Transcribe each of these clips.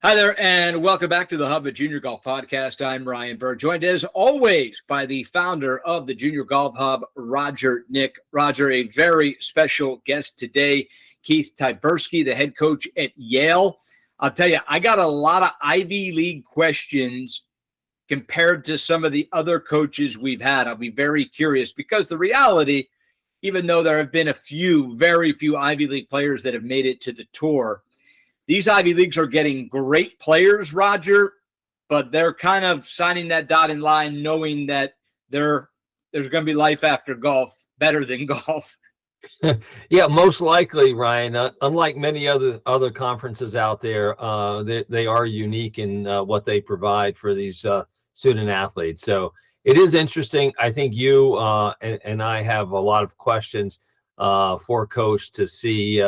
Hi there, and welcome back to the Hub of Junior Golf Podcast. I'm Ryan Bird, joined as always by the founder of the Junior Golf Hub, Roger Nick. Roger, a very special guest today, Keith Tyburski, the head coach at Yale. I'll tell you, I got a lot of Ivy League questions compared to some of the other coaches we've had. I'll be very curious because the reality, even though there have been very few Ivy League players that have made it to the tour, these Ivy Leagues are getting great players, Roger, but they're kind of signing that dotted line knowing that there's going to be life after golf, better than golf. Yeah, most likely, Ryan. Unlike many other conferences out there, they are unique in what they provide for these student athletes. So it is interesting. I think you and I have a lot of questions for Coach to see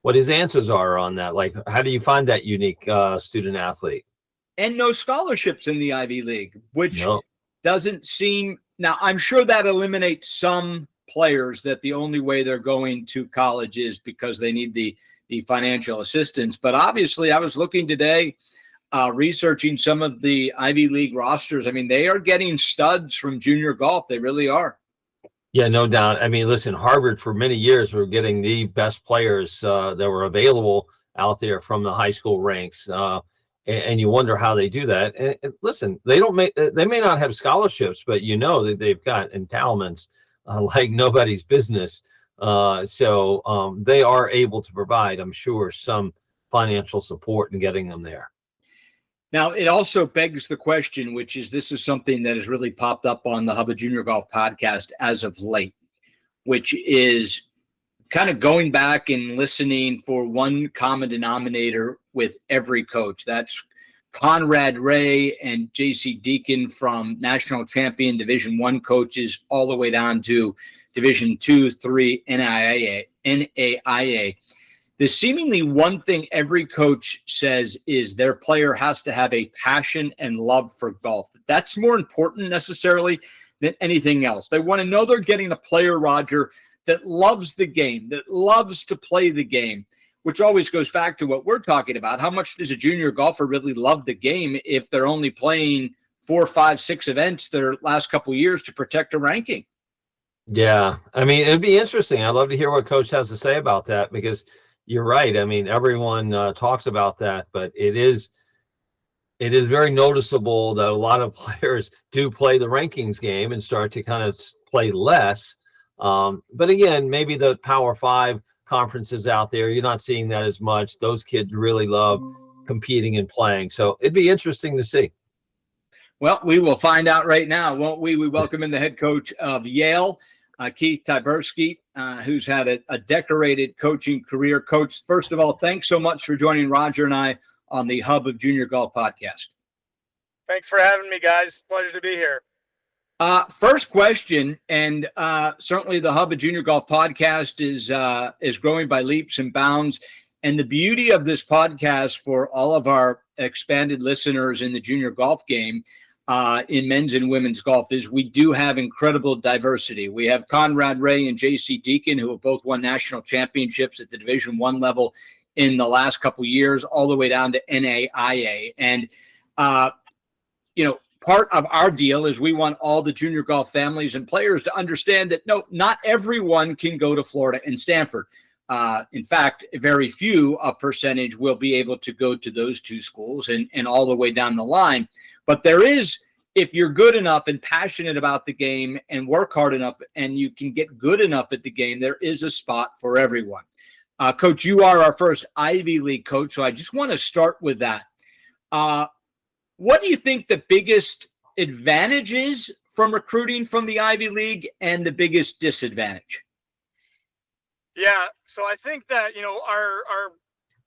what his answers are on that. Like, how do you find that unique student athlete? And no scholarships in the Ivy League, which No. doesn't seem – now, I'm sure that eliminates some players that the only way they're going to college is because they need the financial assistance. But obviously, I was looking today, researching some of the Ivy League rosters. I mean, they are getting studs from junior golf. They really are. Yeah, no doubt. I mean, listen, Harvard for many years were getting the best players that were available out there from the high school ranks. And you wonder how they do that. And listen, they may not have scholarships, but you know that they've got endowments like nobody's business. So they are able to provide, I'm sure, some financial support in getting them there. Now, it also begs the question, which is this is something that has really popped up on the Hub of Junior Golf podcast as of late, which is kind of going back and listening for one common denominator with every coach. That's Conrad Ray and J.C. Deacon from national champion Division I coaches all the way down to Division II, III, NAIA. The seemingly one thing every coach says is their player has to have a passion and love for golf. That's more important necessarily than anything else. They want to know they're getting a player, Roger, that loves the game, that loves to play the game, which always goes back to what we're talking about. How much does a junior golfer really love the game if they're only playing 4, 5, 6 events their last couple of years to protect a ranking? Yeah, I mean, it'd be interesting. I'd love to hear what Coach has to say about that because you're right. I mean, everyone talks about that, but it is very noticeable that a lot of players do play the rankings game and start to kind of play less. But again, maybe the Power 5 conferences out there, you're not seeing that as much. Those kids really love competing and playing. So it'd be interesting to see. Well, we will find out right now, won't we? We welcome in the head coach of Yale, Keith Tyburski, who's had a decorated coaching career. Coach, first of all, thanks so much for joining Roger and I on the Hub of Junior Golf podcast. Thanks for having me, guys. Pleasure to be here. First question, and certainly the Hub of Junior Golf podcast is growing by leaps and bounds. And the beauty of this podcast for all of our expanded listeners in the junior golf game in men's and women's golf is we do have incredible diversity. We have Conrad Ray and J.C. Deacon, who have both won national championships at the Division I level in the last couple of years, all the way down to NAIA. And, part of our deal is we want all the junior golf families and players to understand that, no, not everyone can go to Florida and Stanford. In fact, very few, a percentage, will be able to go to those two schools and all the way down the line. But there is, if you're good enough and passionate about the game and work hard enough and you can get good enough at the game, there is a spot for everyone. Coach, you are our first Ivy League coach, so I just want to start with that. What do you think the biggest advantage is from recruiting from the Ivy League and the biggest disadvantage? Yeah, so I think that, our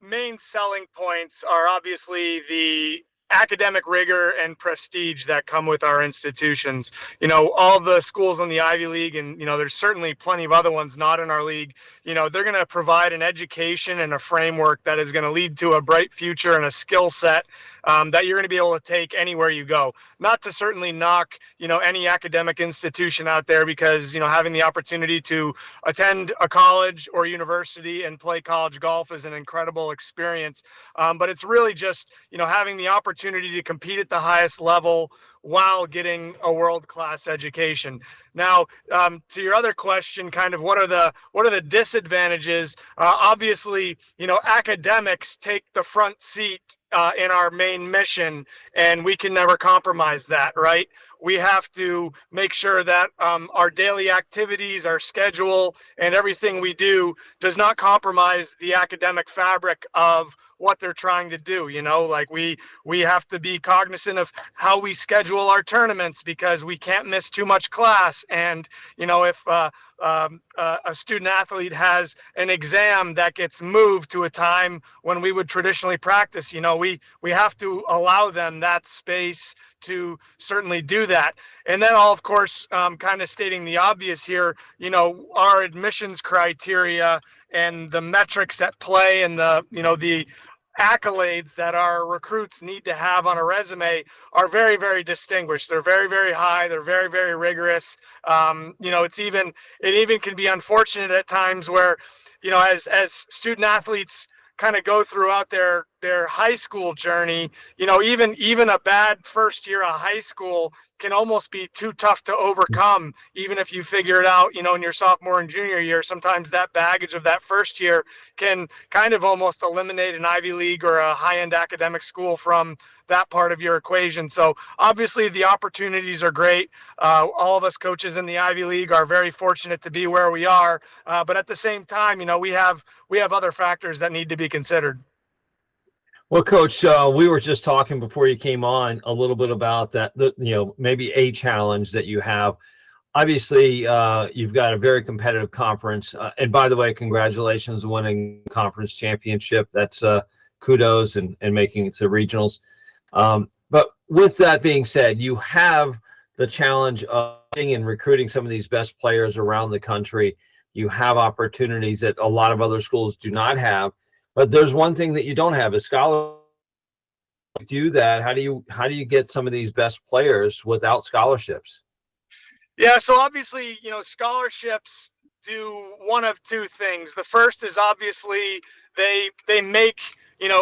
main selling points are obviously the academic rigor and prestige that come with our institutions. All the schools in the Ivy League, and there's certainly plenty of other ones not in our league, they're going to provide an education and a framework that is going to lead to a bright future and a skill set that you're going to be able to take anywhere you go. Not to certainly knock, any academic institution out there, because, having the opportunity to attend a college or university and play college golf is an incredible experience. But it's really just, having the opportunity to compete at the highest level while getting a world-class education. Now, to your other question, kind of what are the disadvantages? Obviously, academics take the front seat in our main mission, and we can never compromise that, right? We have to make sure that our daily activities, our schedule, and everything we do does not compromise the academic fabric of what they're trying to do. Like we have to be cognizant of how we schedule our tournaments, because we can't miss too much class. And if a student athlete has an exam that gets moved to a time when we would traditionally practice, we have to allow them that space to certainly do that. And then of course, kind of stating the obvious here, our admissions criteria and the metrics at play, and the accolades that our recruits need to have on a resume are very, very distinguished. They're very, very high. They're very, very rigorous. It even can be unfortunate at times where, as student athletes kind of go throughout their high school journey, even a bad first year of high school can almost be too tough to overcome, even if you figure it out, in your sophomore and junior year. Sometimes that baggage of that first year can kind of almost eliminate an Ivy League or a high-end academic school from that part of your equation. So obviously the opportunities are great. All of us coaches in the Ivy League are very fortunate to be where we are. But at the same time, we have other factors that need to be considered. Well, Coach, we were just talking before you came on a little bit about that, maybe a challenge that you have. Obviously, you've got a very competitive conference. And by the way, congratulations on winning conference championship. That's kudos and making it to regionals. But with that being said, you have the challenge of and recruiting some of these best players around the country. You have opportunities that a lot of other schools do not have. But there's one thing that you don't have is scholarship. Do that. How do you get some of these best players without scholarships? Yeah, so obviously, scholarships do one of two things. The first is obviously they make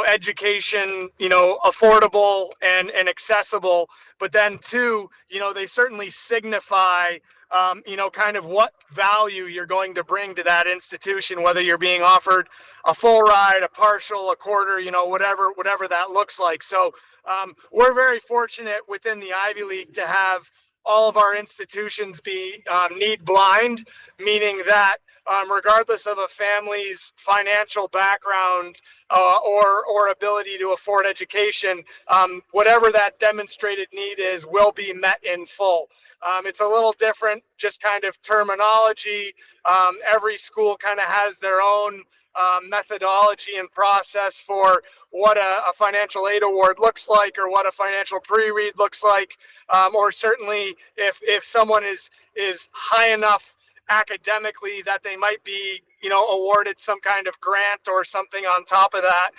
education affordable and accessible, but then two, they certainly signify kind of what value you're going to bring to that institution, whether you're being offered a full ride, a partial, a quarter, whatever that looks like. So we're very fortunate within the Ivy League to have all of our institutions be need blind, meaning that regardless of a family's financial background or ability to afford education, whatever that demonstrated need is will be met in full. It's a little different, just kind of terminology. Every school kind of has their own methodology and process for what a financial aid award looks like, or what a financial pre-read looks like, or certainly if someone is high enough academically that they might be awarded some kind of grant or something on top of that.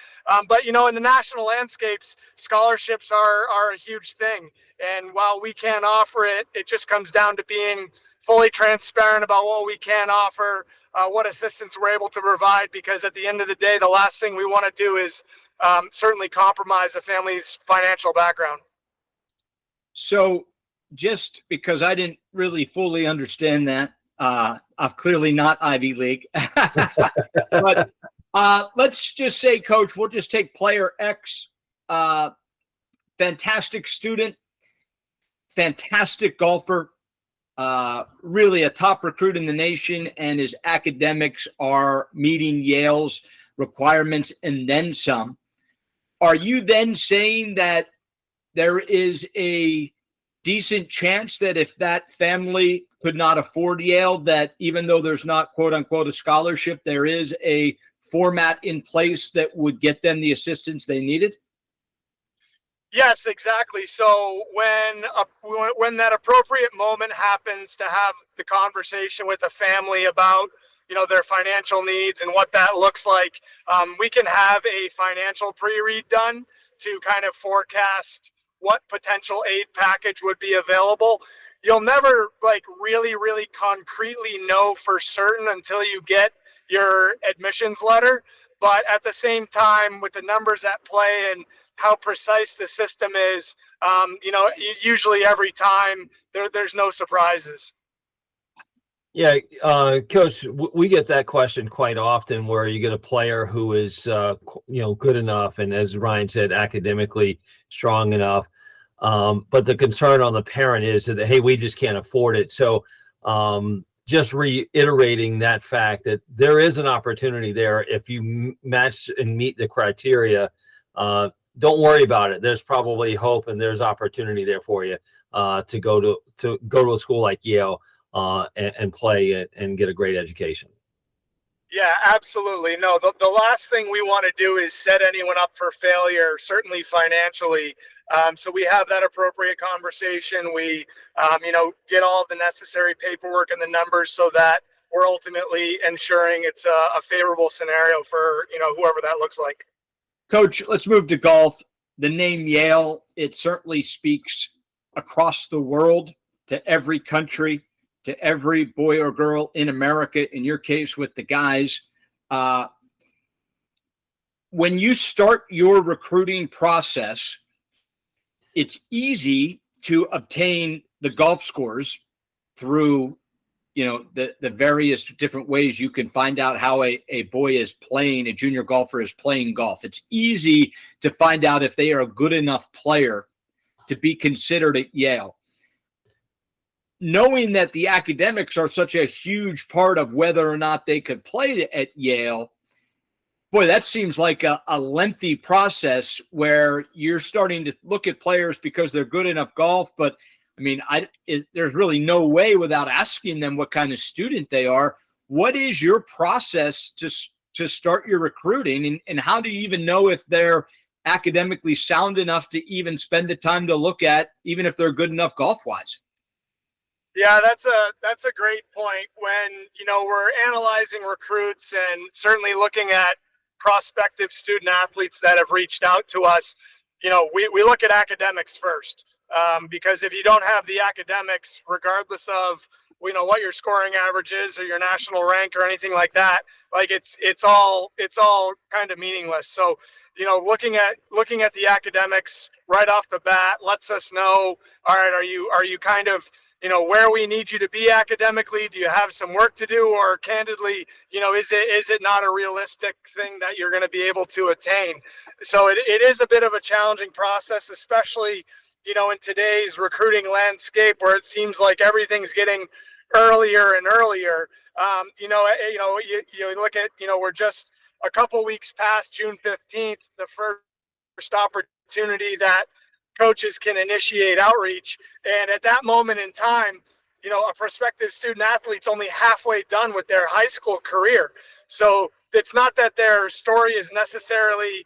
But in the national landscapes, scholarships are a huge thing, and while we can't offer it, it just comes down to being fully transparent about what we can offer, what assistance we're able to provide, because at the end of the day, the last thing we want to do is certainly compromise a family's financial background. So just because I didn't really fully understand that, I'm clearly not Ivy League, but let's just say, Coach, we'll just take player X, fantastic student, fantastic golfer, really a top recruit in the nation, and his academics are meeting Yale's requirements and then some. Are you then saying that there is a decent chance that if that family could not afford Yale, that even though there's not, quote unquote, a scholarship, there is a format in place that would get them the assistance they needed? Yes, exactly. So when that appropriate moment happens to have the conversation with a family about their financial needs and what that looks like. We can have a financial pre-read done to kind of forecast what potential aid package would be available. You'll never really, really concretely know for certain until you get your admissions letter. But at the same time, with the numbers at play and how precise the system is, usually every time there's no surprises. Yeah, Coach, we get that question quite often, where you get a player who is, good enough, and as Ryan said, academically strong enough. But the concern on the parent is that, hey, we just can't afford it. So just reiterating that fact that there is an opportunity there if you match and meet the criteria. Don't worry about it. There's probably hope, and there's opportunity there for you to go to a school like Yale. And play it and get a great education. Yeah, absolutely. No, the last thing we want to do is set anyone up for failure, certainly financially. So we have that appropriate conversation. We, get all of the necessary paperwork and the numbers so that we're ultimately ensuring it's a favorable scenario for, whoever that looks like. Coach, let's move to golf. The name Yale, it certainly speaks across the world to every country, to every boy or girl in America, in your case with the guys. When you start your recruiting process, it's easy to obtain the golf scores through, the various different ways you can find out how a boy is playing, a junior golfer is playing golf. It's easy to find out if they are a good enough player to be considered at Yale. Knowing that the academics are such a huge part of whether or not they could play at Yale, boy, that seems like a lengthy process where you're starting to look at players because they're good enough golf. But I mean, there's really no way without asking them what kind of student they are. What is your process to start your recruiting, and how do you even know if they're academically sound enough to even spend the time to look at, even if they're good enough golf-wise? Yeah, that's a great point. When, we're analyzing recruits and certainly looking at prospective student athletes that have reached out to us, we look at academics first. Because if you don't have the academics, regardless of, what your scoring average is or your national rank or anything like that, it's all kind of meaningless. So, looking at the academics right off the bat lets us know, all right, are you kind of, where we need you to be academically? Do you have some work to do? Or candidly, is it not a realistic thing that you're going to be able to attain? So it is a bit of a challenging process, especially, in today's recruiting landscape where it seems like everything's getting earlier and earlier. You look at, we're just a couple weeks past June 15th, the first opportunity that coaches can initiate outreach. And at that moment in time, a prospective student athlete's only halfway done with their high school career. So it's not that their story is necessarily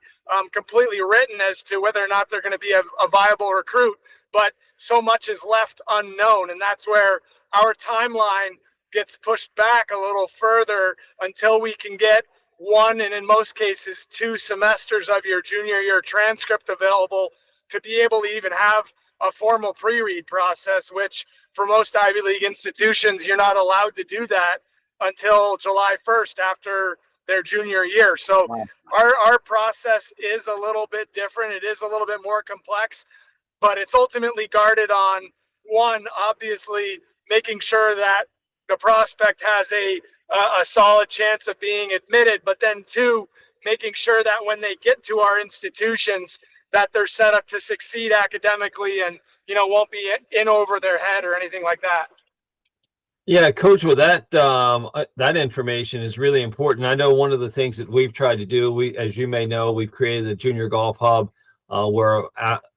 completely written as to whether or not they're going to be a viable recruit, but so much is left unknown. And that's where our timeline gets pushed back a little further until we can get one, and in most cases, 2 semesters of your junior year transcript available to be able to even have a formal pre-read process, which for most Ivy League institutions, you're not allowed to do that until July 1st after their junior year. So our process is a little bit different. It is a little bit more complex, but it's ultimately guarded on, one, obviously making sure that the prospect has a solid chance of being admitted, but then 2, making sure that when they get to our institutions, that they're set up to succeed academically and, won't be in over their head or anything like that. Yeah, Coach, with that information is really important. I know one of the things that we've tried to do, as you may know, we've created a junior golf hub where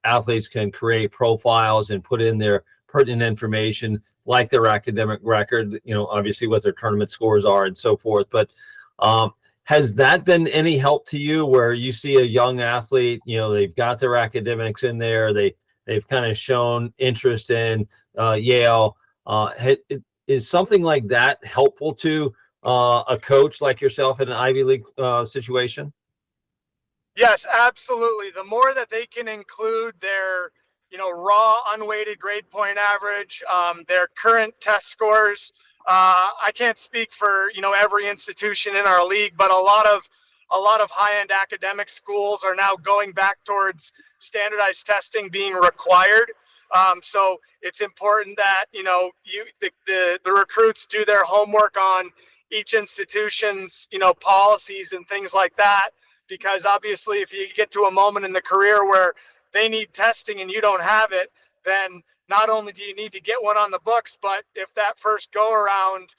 athletes can create profiles and put in their pertinent information, like their academic record, obviously what their tournament scores are and so forth. But has that been any help to you, where you see a young athlete, they've got their academics in there, they've kind of shown interest in Yale? Is something like that helpful to a coach like yourself in an Ivy League situation? Yes, absolutely. The more that they can include their, raw unweighted grade point average, their current test scores. I can't speak for, every institution in our league, but a lot of high-end academic schools are now going back towards standardized testing being required. So it's important that, the recruits do their homework on each institution's, policies and things like that. Because obviously, if you get to a moment in the career where they need testing and you don't have it, then not only do you need to get one on the books, but if that first go around,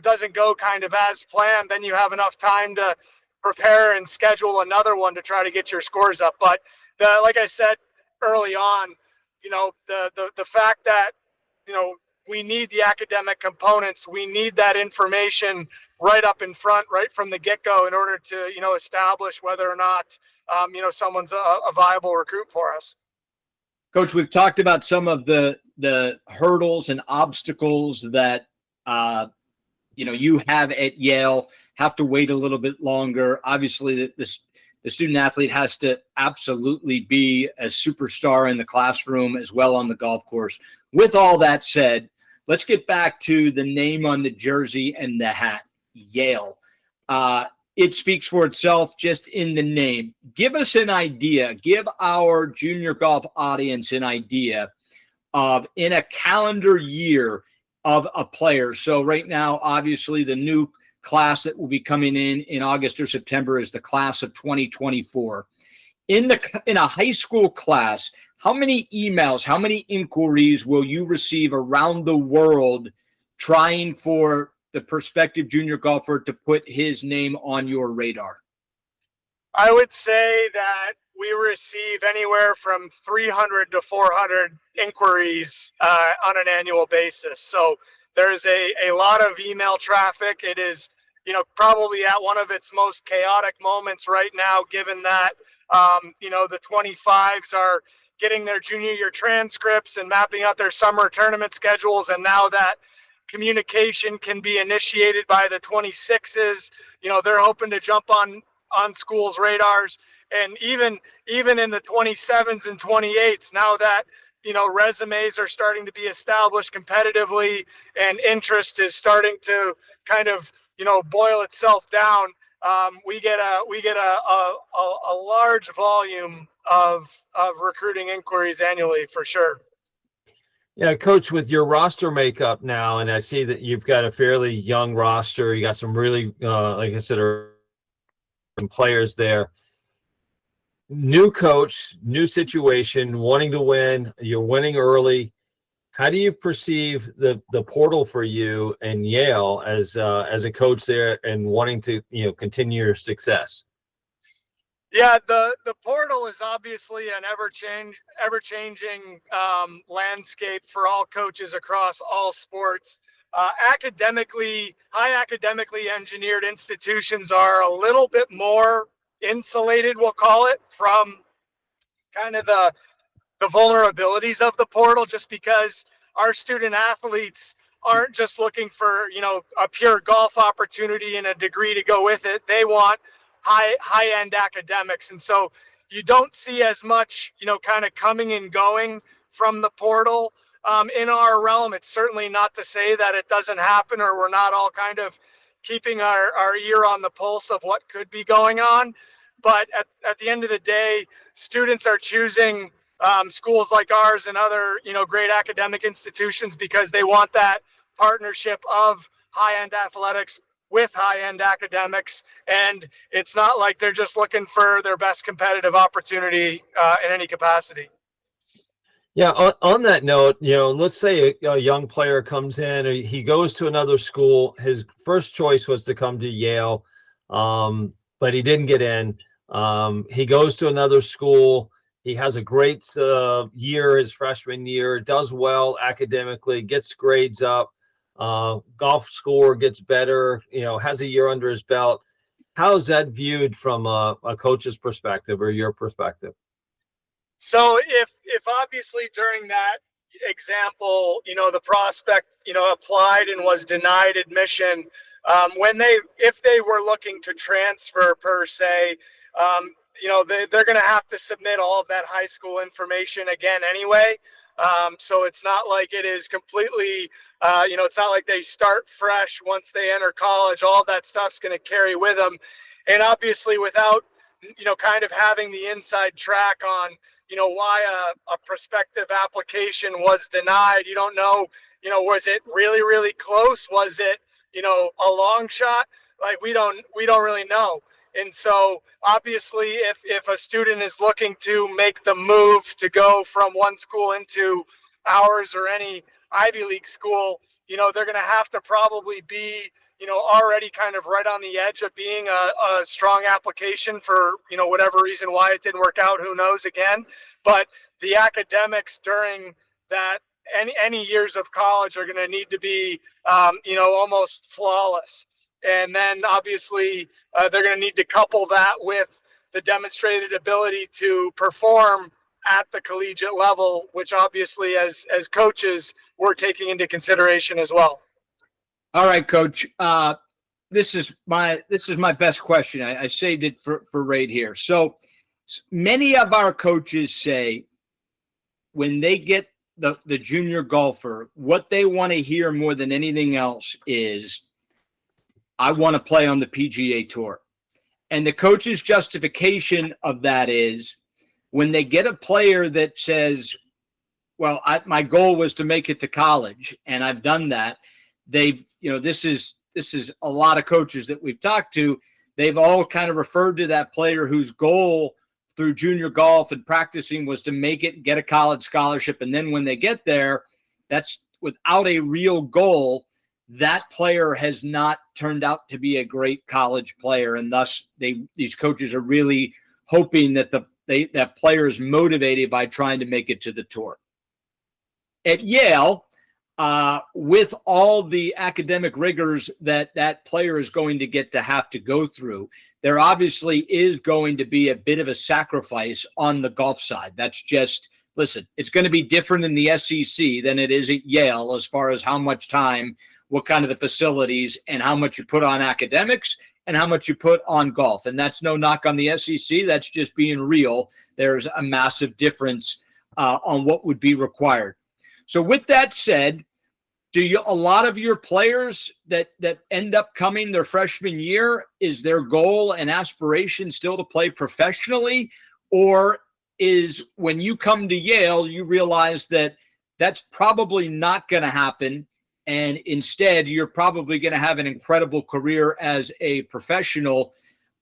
doesn't go kind of as planned, then you have enough time to prepare and schedule another one to try to get your scores up. But like I said early on, the fact that, we need the academic components, we need that information right up in front, right from the get-go, in order to, establish whether or not, someone's a viable recruit for us. Coach, we've talked about some of the hurdles and obstacles that you have at Yale. Have to wait a little bit longer. Obviously, the student athlete has to absolutely be a superstar in the classroom as well on the golf course. With all that said, let's get back to the name on the jersey and the hat, Yale. It speaks for itself just in the name. Give us an idea, give our junior golf audience an idea of, in a calendar year, of a player. So right now, obviously, the new class that will be coming in August or September is the class of 2024. In a high school class, how many emails, how many inquiries will you receive around the world trying for the prospective junior golfer to put his name on your radar? I would say that we receive anywhere from 300 to 400 inquiries on an annual basis. So there's a lot of email traffic. It is, probably at one of its most chaotic moments right now, given that, the 25s are getting their junior year transcripts and mapping out their summer tournament schedules. And now that communication can be initiated by the 26s, they're hoping to jump on schools' radars. And even in the 27s and 28s, now that, resumes are starting to be established competitively and interest is starting to kind of, boil itself down, we get a large volume of recruiting inquiries annually, for sure. Yeah, Coach, with your roster makeup now, and I see that you've got a fairly young roster. You got some really, like I said, some players there. New coach, new situation, wanting to win. You're winning early. How do you perceive the portal for you and Yale as a coach there and wanting to continue your success? Yeah, the portal is obviously an ever-changing landscape for all coaches across all sports. High academically engineered institutions are a little bit more insulated, we'll call it, from kind of the vulnerabilities of the portal, just because our student athletes aren't just looking for, a pure golf opportunity and a degree to go with it. They want high-end academics. And so you don't see as much, kind of coming and going from the portal in our realm. It's certainly not to say that it doesn't happen or we're not all kind of keeping our ear on the pulse of what could be going on. But at the end of the day, students are choosing schools like ours and other, great academic institutions because they want that partnership of high-end athletics with high-end academics. And it's not like they're just looking for their best competitive opportunity in any capacity. Yeah, on that note, let's say a young player comes in, or he goes to another school. His first choice was to come to Yale, but he didn't get in. He goes to another school. He has a great year, his freshman year, does well academically, gets grades up, golf score gets better, has a year under his belt. How is that viewed from a coach's perspective or your perspective? So if obviously during that, example, the prospect, applied and was denied admission, if they were looking to transfer per se, they're going to have to submit all of that high school information again anyway. So it's not like it is completely, it's not like they start fresh once they enter college. All of that stuff's going to carry with them. And obviously without, kind of having the inside track on, why a prospective application was denied. You don't know, was it really, really close? Was it, a long shot? Like we don't really know. And so obviously if a student is looking to make the move to go from one school into ours or any Ivy League school, they're going to have to probably be, already kind of right on the edge of being a strong application for, whatever reason why it didn't work out, who knows again. But the academics during that, any years of college are going to need to be, almost flawless. And then obviously they're going to need to couple that with the demonstrated ability to perform at the collegiate level, which obviously as coaches, we're taking into consideration as well. All right, Coach. This is my best question. I saved it for right here. So many of our coaches say when they get the junior golfer, what they want to hear more than anything else is, I want to play on the PGA Tour. And the coach's justification of that is when they get a player that says, well, my goal was to make it to college and I've done that. This is a lot of coaches that we've talked to. They've all kind of referred to that player whose goal through junior golf and practicing was to make it and get a college scholarship. And then when they get there, that's without a real goal. That player has not turned out to be a great college player, and thus these coaches are really hoping that that player is motivated by trying to make it to the tour. At Yale, with all the academic rigors that player is going to have to go through, there obviously is going to be a bit of a sacrifice on the golf side. That's just, listen, it's going to be different in the SEC than it is at Yale as far as how much time, what kind of the facilities, and how much you put on academics and how much you put on golf. And that's no knock on the SEC. That's just being real. There's a massive difference on what would be required. So with that said, a lot of your players that end up coming their freshman year, is their goal and aspiration still to play professionally? Or is when you come to Yale, you realize that that's probably not going to happen, and instead you're probably going to have an incredible career as a professional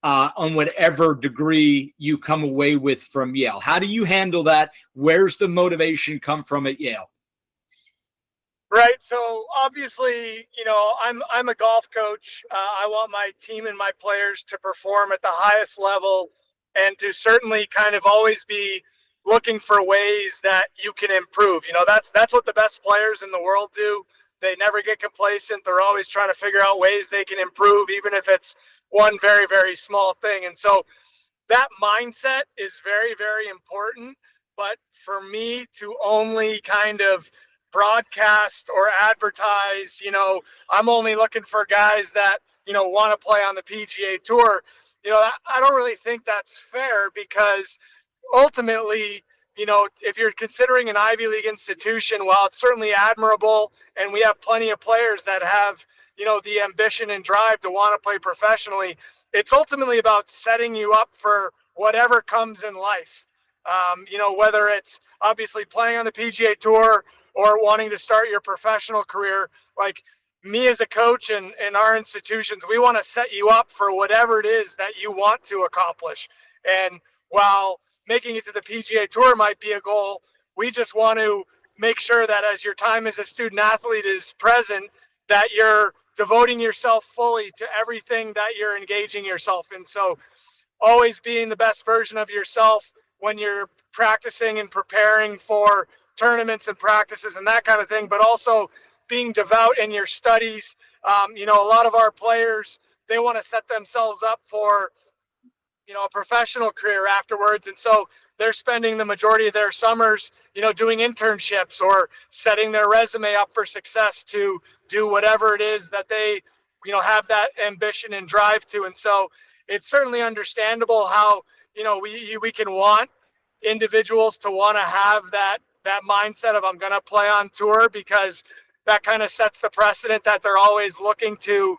on whatever degree you come away with from Yale? How do you handle that? Where's the motivation come from at Yale? Right. So obviously, I'm a golf coach. I want my team and my players to perform at the highest level and to certainly kind of always be looking for ways that you can improve. That's what the best players in the world do. They never get complacent. They're always trying to figure out ways they can improve, even if it's one very, very small thing. And so that mindset is very, very important. But for me to only kind of broadcast or advertise, I'm only looking for guys that, want to play on the PGA Tour, I don't really think that's fair, because ultimately, if you're considering an Ivy League institution, while it's certainly admirable and we have plenty of players that have, the ambition and drive to want to play professionally, it's ultimately about setting you up for whatever comes in life. Whether it's obviously playing on the PGA Tour or wanting to start your professional career. Like me as a coach and our institutions, we want to set you up for whatever it is that you want to accomplish. And while making it to the PGA Tour might be a goal, we just want to make sure that as your time as a student athlete is present, that you're devoting yourself fully to everything that you're engaging yourself in. So always being the best version of yourself when you're practicing and preparing for tournaments and practices and that kind of thing, but also being devout in your studies. A lot of our players, they want to set themselves up for, a professional career afterwards. And so they're spending the majority of their summers, doing internships or setting their resume up for success to do whatever it is that they, have that ambition and drive to. And so it's certainly understandable how, we can want individuals to want to have that mindset of I'm going to play on tour, because that kind of sets the precedent that they're always looking to,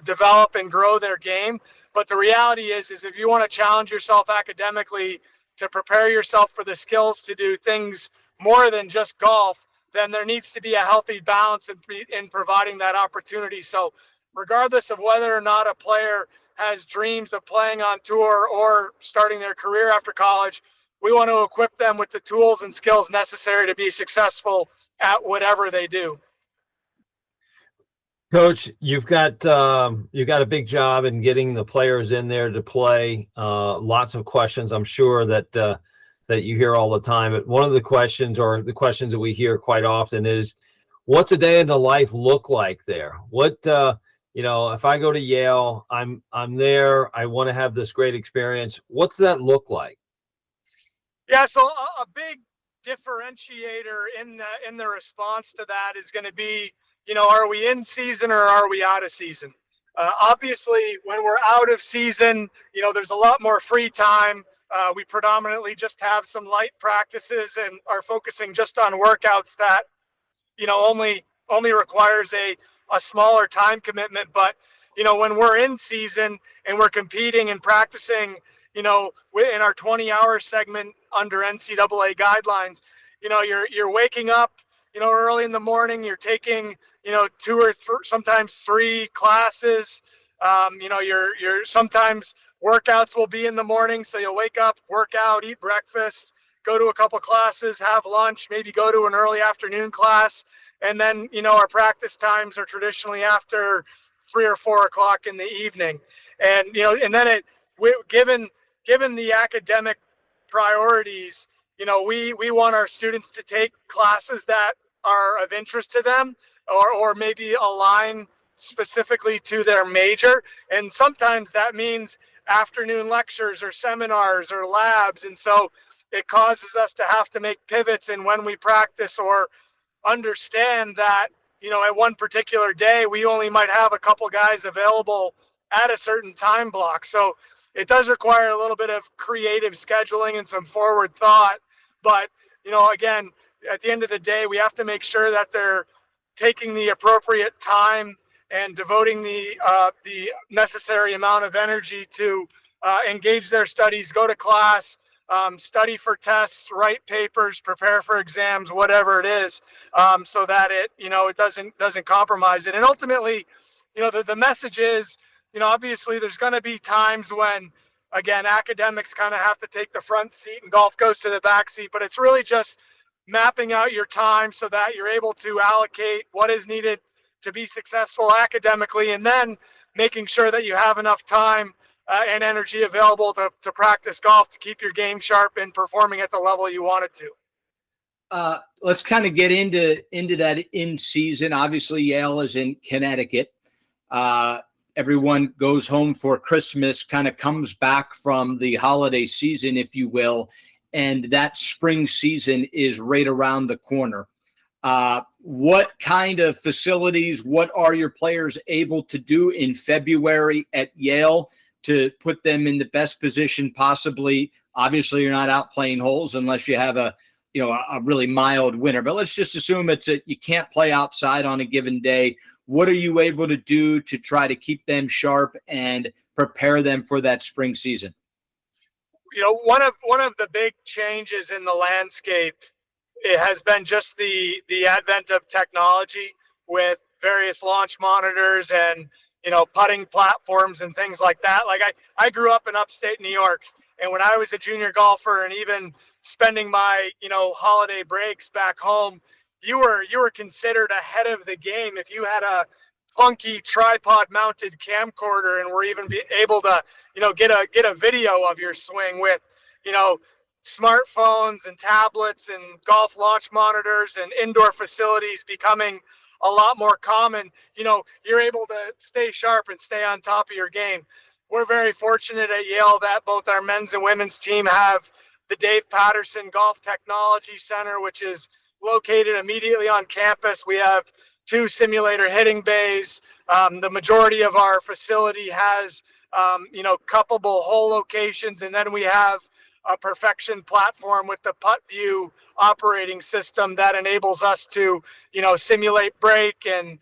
develop and grow their game. But the reality is if you want to challenge yourself academically to prepare yourself for the skills to do things more than just golf, then there needs to be a healthy balance in providing that opportunity. So regardless of whether or not a player has dreams of playing on tour or starting their career after college, we want to equip them with the tools and skills necessary to be successful at whatever they do. Coach, you've got a big job in getting the players in there to play. Lots of questions, I'm sure that you hear all the time. But one of the questions, or the questions that we hear quite often, is, what's a day in the life look like there? What if I go to Yale, I'm there, I want to have this great experience. What's that look like? Yeah, so a big differentiator in the response to that is going to be, are we in season or are we out of season? Obviously, when we're out of season, there's a lot more free time. We predominantly just have some light practices and are focusing just on workouts that, only requires a smaller time commitment. But, when we're in season and we're competing and practicing, in our 20-hour segment under NCAA guidelines, you're waking up, early in the morning, you're taking, 2 or 3, sometimes 3 classes. You're sometimes workouts will be in the morning. So you'll wake up, work out, eat breakfast, go to a couple classes, have lunch, maybe go to an early afternoon class. And then, our practice times are traditionally after 3 or 4 o'clock in the evening. And, and then given the academic priorities, we want our students to take classes that are of interest to them, or maybe align specifically to their major. And sometimes that means afternoon lectures or seminars or labs. And so it causes us to have to make pivots in when we practice, or understand that, at one particular day, we only might have a couple guys available at a certain time block. So it does require a little bit of creative scheduling and some forward thought. But, again, at the end of the day, we have to make sure that they're taking the appropriate time and devoting the necessary amount of energy to engage their studies, go to class, study for tests, write papers, prepare for exams, whatever it is, so that it doesn't compromise it. And ultimately, the message is, obviously there's going to be times when, again, academics kind of have to take the front seat and golf goes to the back seat, but it's really just mapping out your time so that you're able to allocate what is needed to be successful academically, and then making sure that you have enough time and energy available to practice golf, to keep your game sharp and performing at the level you want it to. Let's kind of get into that in season. Obviously, Yale is in Connecticut. Everyone goes home for Christmas, kind of comes back from the holiday season, if you will, and that spring season is right around the corner. What kind of facilities, what are your players able to do in February at Yale to put them in the best position possibly? Obviously, you're not out playing holes unless you have a really mild winter, but let's just assume you can't play outside on a given day. What are you able to do to try to keep them sharp and prepare them for that spring season? One of the big changes in the landscape, it has been just the advent of technology with various launch monitors and, putting platforms and things like that. Like I grew up in upstate New York, and when I was a junior golfer and even spending my, holiday breaks back home, you were considered ahead of the game if you had a clunky tripod mounted camcorder and were even able to, get a video of your swing with, smartphones and tablets and golf launch monitors and indoor facilities becoming a lot more common. You're able to stay sharp and stay on top of your game. We're very fortunate at Yale that both our men's and women's team have the Dave Patterson Golf Technology Center, which is located immediately on campus. We have 2 simulator hitting bays. The majority of our facility has, cuppable hole locations. And then we have a perfection platform with the PuttView operating system that enables us to, simulate break and,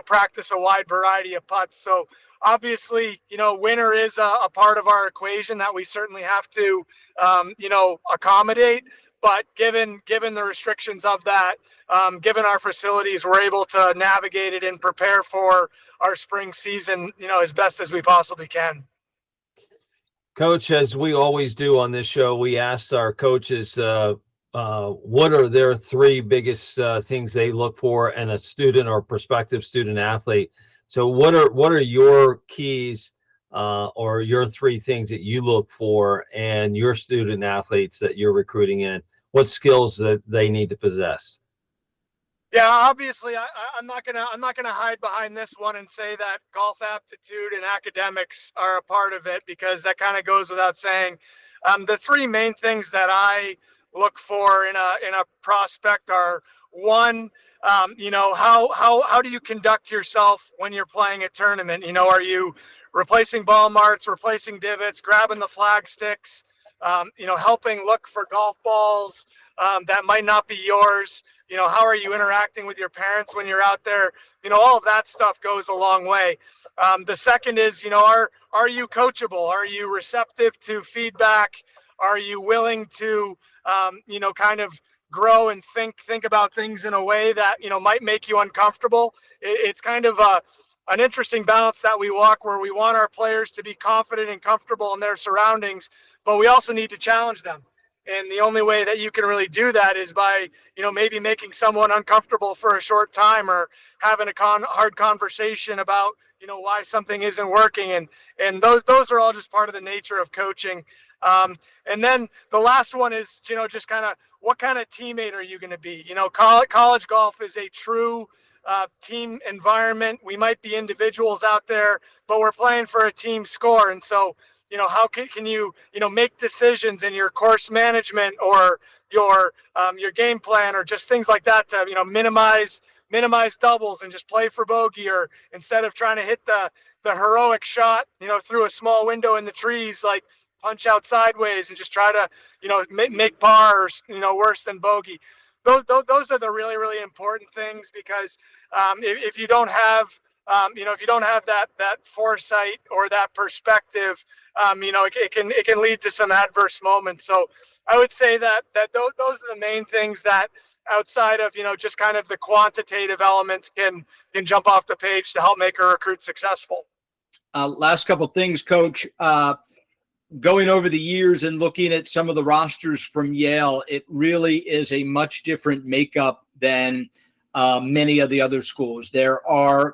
practice a wide variety of putts. So obviously, winter is a part of our equation that we certainly have to, accommodate. But given the restrictions of that, given our facilities, we're able to navigate it and prepare for our spring season, as best as we possibly can. Coach, as we always do on this show, we ask our coaches what are their 3 biggest things they look for in a student or prospective student athlete. So what are your keys or your 3 things that you look for in your student athletes that you're recruiting in? What skills that they need to possess? Yeah, obviously, I'm not gonna hide behind this one and say that golf aptitude and academics are a part of it, because that kind of goes without saying. The 3 main things that I look for in a prospect are, one, how do you conduct yourself when you're playing a tournament? Are you replacing ball marks, replacing divots, grabbing the flag sticks, helping look for golf balls that might not be yours? How are you interacting with your parents when you're out there? All of that stuff goes a long way. The second is, are you coachable? Are you receptive to feedback? Are you willing to, kind of grow and think about things in a way that, might make you uncomfortable? It's kind of an interesting balance that we walk, where we want our players to be confident and comfortable in their surroundings, but we also need to challenge them. And the only way that you can really do that is by, maybe making someone uncomfortable for a short time, or having a hard conversation about, why something isn't working. And those are all just part of the nature of coaching. And then the last one is, just kind of, what kind of teammate are you going to be? College golf is a true team environment. We might be individuals out there, but we're playing for a team score. And so, how can you, make decisions in your course management, or your game plan, or just things like that to, minimize doubles and just play for bogey, or instead of trying to hit the heroic shot, through a small window in the trees, like punch out sideways and just try to, make par, or, worse than bogey. Those are the really, really important things, because if you don't have, if you don't have that foresight or that perspective, it can lead to some adverse moments. So I would say that those are the main things that, outside of, just kind of the quantitative elements, can jump off the page to help make a recruit successful. Last couple things, Coach. Going over the years and looking at some of the rosters from Yale, it really is a much different makeup than many of the other schools. There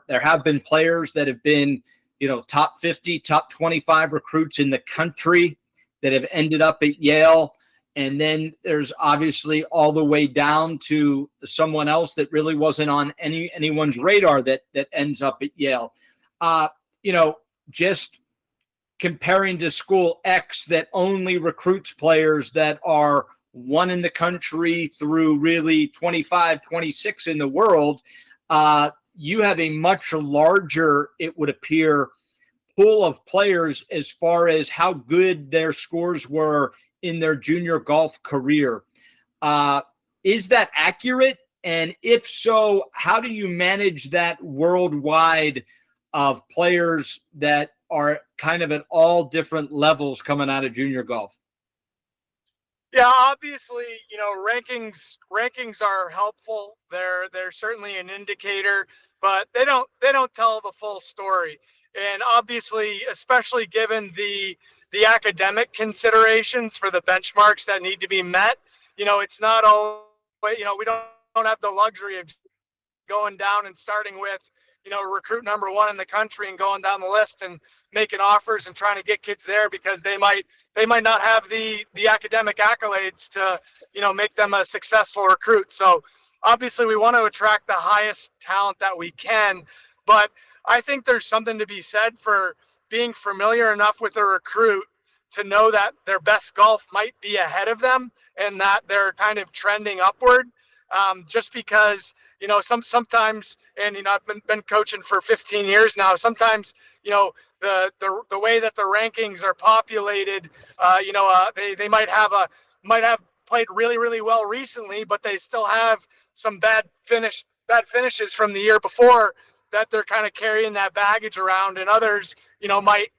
have been players that have been, top 50, top 25 recruits in the country that have ended up at Yale. And then there's obviously all the way down to someone else that really wasn't on anyone's radar that ends up at Yale. Just comparing to school X that only recruits players that are one in the country through really 25, 26 in the world, you have a much larger, it would appear, pool of players as far as how good their scores were in their junior golf career. Is that accurate? And if so, how do you manage that worldwide of players that are kind of at all different levels coming out of junior golf? Yeah, obviously, rankings are helpful. They're certainly an indicator, but they don't tell the full story. And obviously, especially given the academic considerations for the benchmarks that need to be met, it's not always, we don't have the luxury of going down and starting with, recruit number 1 in the country and going down the list and making offers and trying to get kids there, because they might not have the academic accolades to, make them a successful recruit. So obviously we want to attract the highest talent that we can, but I think there's something to be said for being familiar enough with a recruit to know that their best golf might be ahead of them and that they're kind of trending upward. Just because, sometimes, and, I've been coaching for 15 years now, sometimes, the way that the rankings are populated, they might have played really, really well recently, but they still have some bad finishes from the year before that they're kind of carrying that baggage around, and others, might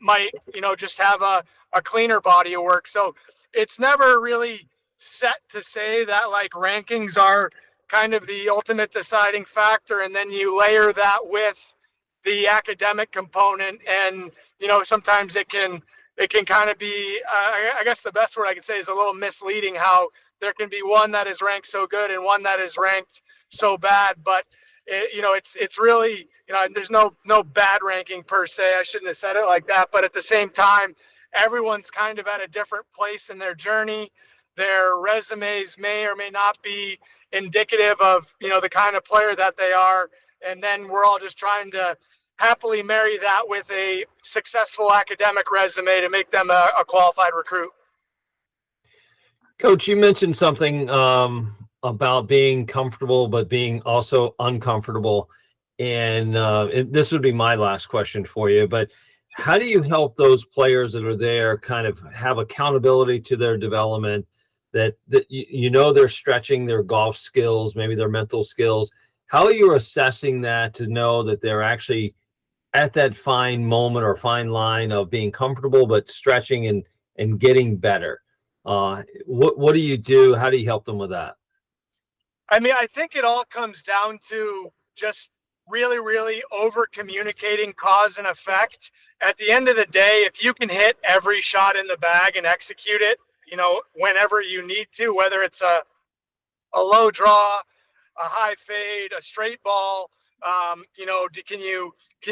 just have a cleaner body of work. So it's never really set to say that like rankings are kind of the ultimate deciding factor, and then you layer that with the academic component, and sometimes it can kind of be I guess the best word I could say is a little misleading, how there can be one that is ranked so good and one that is ranked so bad. But it's really, there's no bad ranking per se. I shouldn't have said it like that, but at the same time, everyone's kind of at a different place in their journey. Their resumes may or may not be indicative of, the kind of player that they are. And then we're all just trying to happily marry that with a successful academic resume to make them a qualified recruit. Coach, you mentioned something about being comfortable, but being also uncomfortable. And this would be my last question for you, but how do you help those players that are there kind of have accountability to their development, that they're stretching their golf skills, maybe their mental skills? How are you assessing that to know that they're actually at that fine moment or fine line of being comfortable, but stretching and getting better? What do you do? How do you help them with that? I mean, I think it all comes down to just really, really over communicating cause and effect. At the end of the day, if you can hit every shot in the bag and execute it, whenever you need to, whether it's a low draw, a high fade, a straight ball, can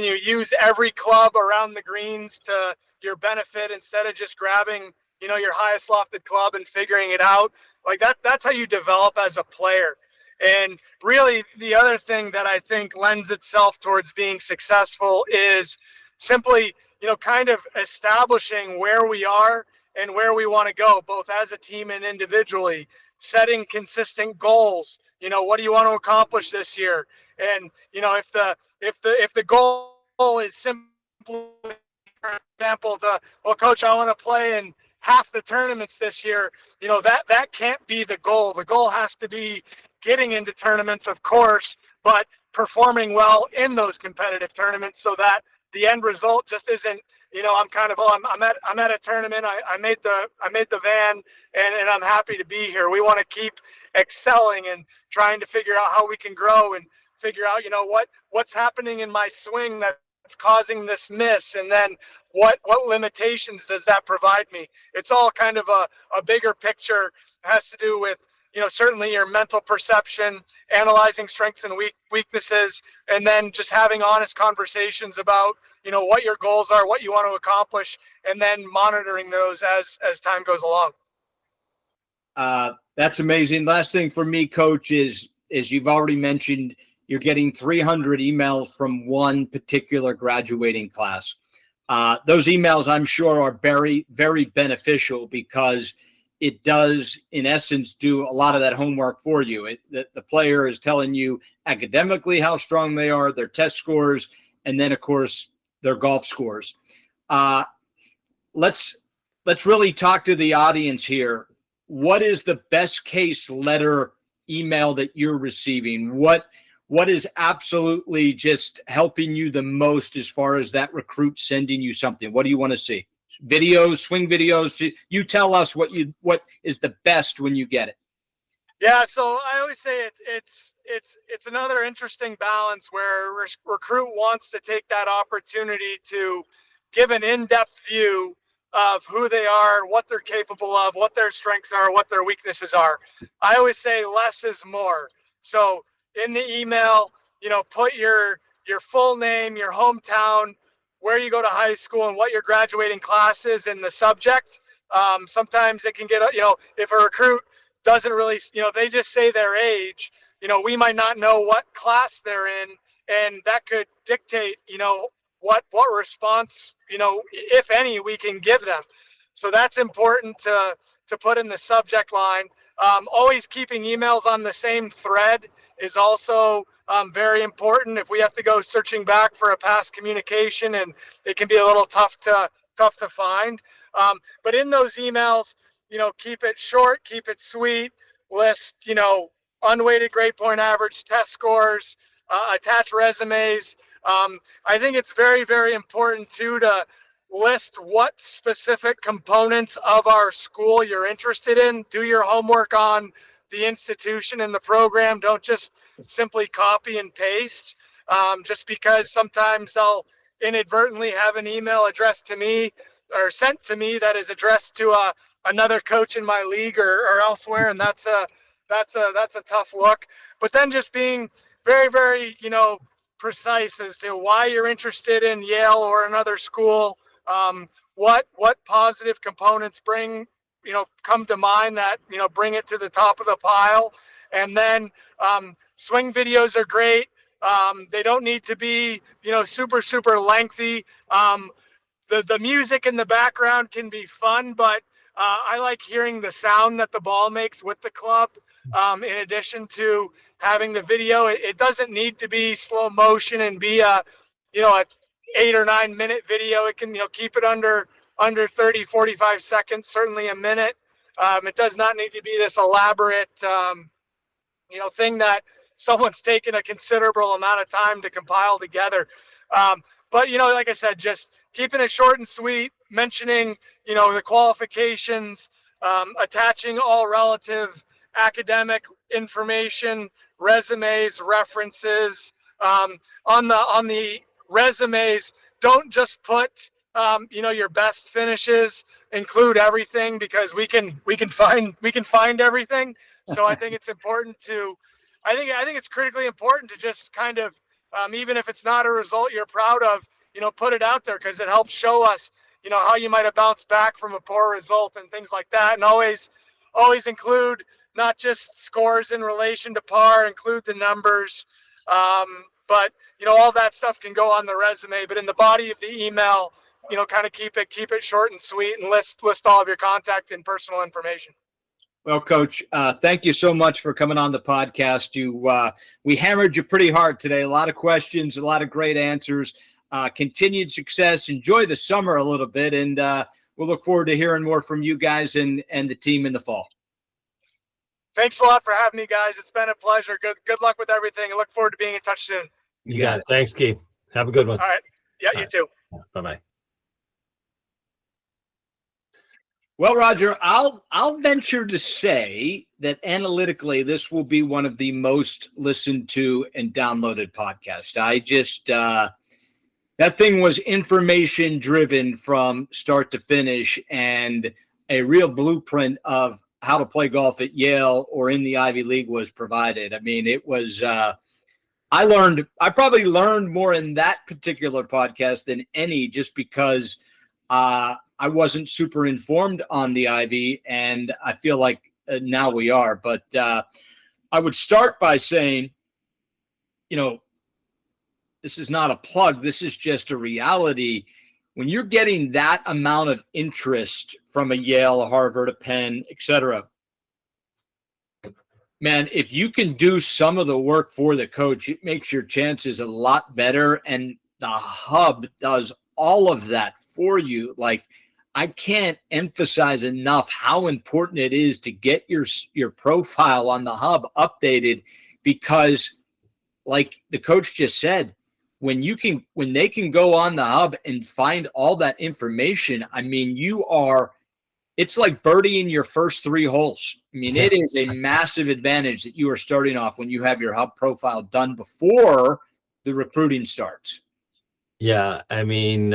you use every club around the greens to your benefit instead of just grabbing, your highest lofted club and figuring it out? Like that's how you develop as a player. And really, the other thing that I think lends itself towards being successful is simply, kind of establishing where we are and where we want to go, both as a team and individually, setting consistent goals. What do you want to accomplish this year? And, if the goal is simply, for example, well, coach, I want to play in half the tournaments this year, that can't be the goal. The goal has to be getting into tournaments, of course, but performing well in those competitive tournaments, so that the end result just isn't, I'm at a tournament. I made the van, and I'm happy to be here. We want to keep excelling and trying to figure out how we can grow and figure out, what's happening in my swing that's causing this miss, and then what limitations does that provide me? It's all kind of a bigger picture. It has to do with, certainly your mental perception, analyzing strengths and weaknesses, and then just having honest conversations about, what your goals are, what you want to accomplish, and then monitoring those as time goes along. That's amazing. Last thing for me, Coach, is you've already mentioned you're getting 300 emails from one particular graduating class. Those emails, I'm sure, are very, very beneficial, because it does, in essence, do a lot of that homework for you. The player is telling you academically how strong they are, their test scores, and then, of course, their golf scores. Let's really talk to the audience here. What is the best case letter email that you're receiving? What is absolutely just helping you the most as far as that recruit sending you something? What do you want to see? Videos, swing videos? You tell us what is the best when you get it. Yeah, so I always say it's another interesting balance where recruit wants to take that opportunity to give an in-depth view of who they are, what they're capable of, what their strengths are, what their weaknesses are. I always say less is more. So in the email, put your full name, your hometown, where you go to high school, and what your graduating class is in the subject. Sometimes it can get, if a recruit doesn't really, they just say their age, we might not know what class they're in, and that could dictate, what response, if any, we can give them. So that's important to put in the subject line. Always keeping emails on the same thread is also very important. If we have to go searching back for a past communication, and it can be a little tough to find. But in those emails, keep it short, keep it sweet, list, unweighted grade point average, test scores, attach resumes. I think it's very, very important too to list what specific components of our school you're interested in. Do your homework on the institution and the program. Don't just simply copy and paste. Just because sometimes I'll inadvertently have an email addressed to me or sent to me that is addressed to another coach in my league or elsewhere, and that's a tough look. But then just being very, very precise as to why you're interested in Yale or another school. What positive components come to mind that bring it to the top of the pile. And then swing videos are great. They don't need to be super lengthy. The music in the background can be fun, but I like hearing the sound that the ball makes with the club. In addition to having the video, it doesn't need to be slow motion and be a 8 or 9 minute video. It can keep it under 30, 45 seconds, certainly a minute. It does not need to be this elaborate thing that someone's taken a considerable amount of time to compile together. But like I said, just keeping it short and sweet, mentioning the qualifications, attaching all relative academic information, resumes, references. On the resumes, don't just put your best finishes. Include everything, because we can find everything. So I think it's important to I think it's critically important to just kind of even if it's not a result you're proud of, put it out there, because it helps show us how you might have bounced back from a poor result and things like that. And always include not just scores in relation to par, include the numbers. But all that stuff can go on the resume, but in the body of the email, kind of keep it short and sweet, and list all of your contact and personal information. Well, Coach, thank you so much for coming on the podcast. We hammered you pretty hard today. A lot of questions, a lot of great answers. Continued success. Enjoy the summer a little bit, and we'll look forward to hearing more from you guys and the team in the fall. Thanks a lot for having me, guys. It's been a pleasure. Good luck with everything. I look forward to being in touch soon. You got it. Thanks, Keith. Have a good one. All right. Yeah, All you too. Bye-bye. Well, Roger, I'll venture to say that analytically, this will be one of the most listened to and downloaded podcasts. I just that thing was information driven from start to finish, and a real blueprint of how to play golf at Yale or in the Ivy League was provided. I mean, it was I probably learned more in that particular podcast than any, just because I wasn't super informed on the Ivy, and I feel like now we are. But I would start by saying, this is not a plug. This is just a reality. When you're getting that amount of interest from a Yale, a Harvard, a Penn, etc., man, if you can do some of the work for the coach, it makes your chances a lot better. And the hub does all of that for you. Like, I can't emphasize enough how important it is to get your profile on the hub updated, because like the coach just said, when they can go on the hub and find all that information, I mean, it's like birdieing your first 3 holes. I mean, it is a massive advantage that you are starting off when you have your hub profile done before the recruiting starts. Yeah, I mean,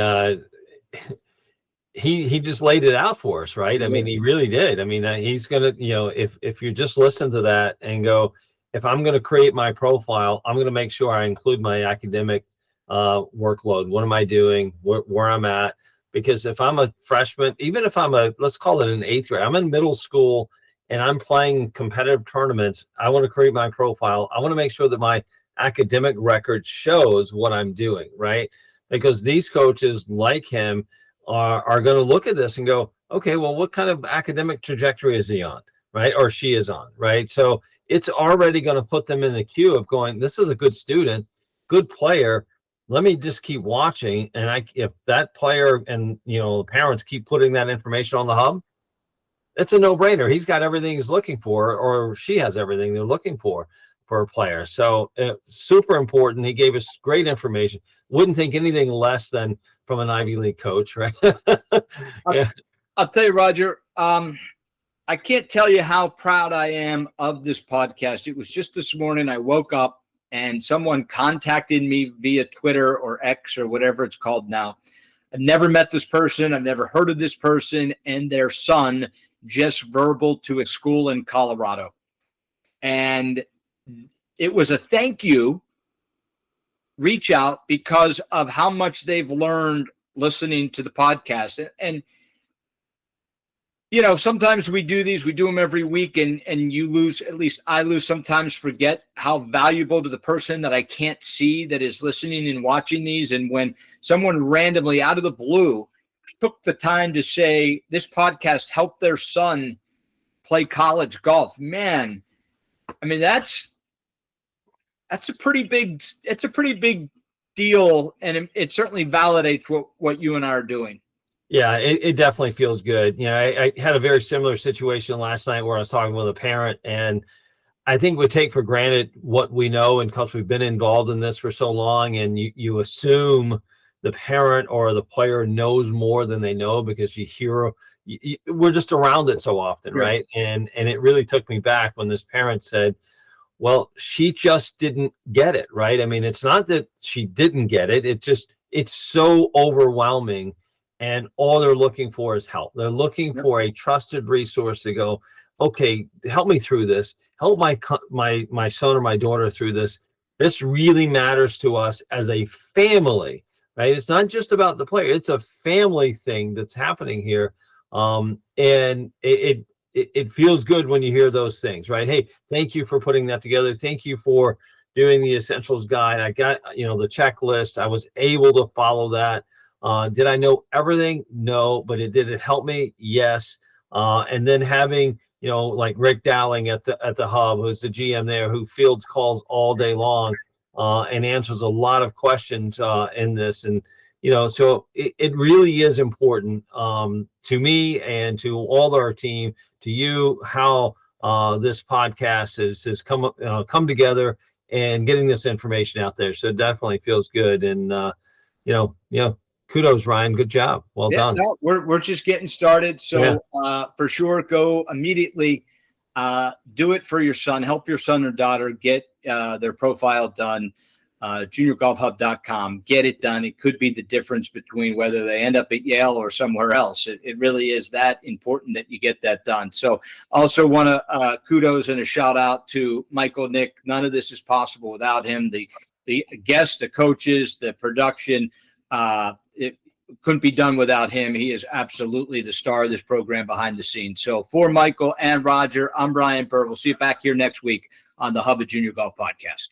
he just laid it out for us, right? I mean, he really did. I mean, he's going to, if you just listen to that and go, if I'm going to create my profile, I'm going to make sure I include my academic workload. What am I doing? Where I'm at? Because if I'm a freshman, even if let's call it an 8th grade, I'm in middle school and I'm playing competitive tournaments, I want to create my profile. I want to make sure that my academic record shows what I'm doing, right? Because these coaches like him are going to look at this and go, okay, well, what kind of academic trajectory is he on, right? Or she is on, right? So it's already going to put them in the queue of going, this is a good student, good player. Let me just keep watching. And if that player and, parents keep putting that information on the hub, it's a no-brainer. He's got everything he's looking for, or she has everything they're looking for a player. So super important. He gave us great information. Wouldn't think anything less than from an Ivy League coach, right? Yeah. I'll tell you, Roger, I can't tell you how proud I am of this podcast. It was just this morning I woke up and someone contacted me via Twitter or X or whatever it's called now. I've never met this person. I've never heard of this person, and their son just verbal to a school in Colorado. And it was a thank you reach out because of how much they've learned listening to the podcast. And sometimes we do them every week, and you lose, at least I lose sometimes, forget how valuable to the person that I can't see that is listening and watching these. And when someone randomly out of the blue took the time to say this podcast helped their son play college golf, man, I mean, that's a pretty big deal. And it certainly validates what you and I are doing. Yeah, it definitely feels good. I had a very similar situation last night where I was talking with a parent, and I think we take for granted what we know, and because we've been involved in this for so long, and you assume the parent or the player knows more than they know because you hear we're just around it so often, right? And it really took me back when this parent said, well, she just didn't get it, right? I mean, it's not that she didn't get it. It's so overwhelming. And all they're looking for is help. They're looking for a trusted resource to go, okay, help me through this. Help my son or my daughter through this. This really matters to us as a family, right? It's not just about the player. It's a family thing that's happening here. And it feels good when you hear those things, right? Hey, thank you for putting that together. Thank you for doing the essentials guide. I got, the checklist. I was able to follow that. Did I know everything? No, but did it help me? Yes. And then having, like Rick Dowling at the hub, who's the GM there, who fields calls all day long and answers a lot of questions in this. And, so it really is important to me and to all our team, to you, how this podcast has come together and getting this information out there. So it definitely feels good. And, kudos, Ryan. Good job. Well done. No, we're just getting started. So for sure, go immediately. Do it for your son. Help your son or daughter get their profile done. JuniorGolfHub.com. Get it done. It could be the difference between whether they end up at Yale or somewhere else. It really is that important that you get that done. So also want to kudos and a shout out to Michael Nick. None of this is possible without him. The guests, the coaches, the production. It couldn't be done without him. He is absolutely the star of this program behind the scenes. So for Michael and Roger, I'm Brian Burr. We'll see you back here next week on the Hub of Junior Golf Podcast.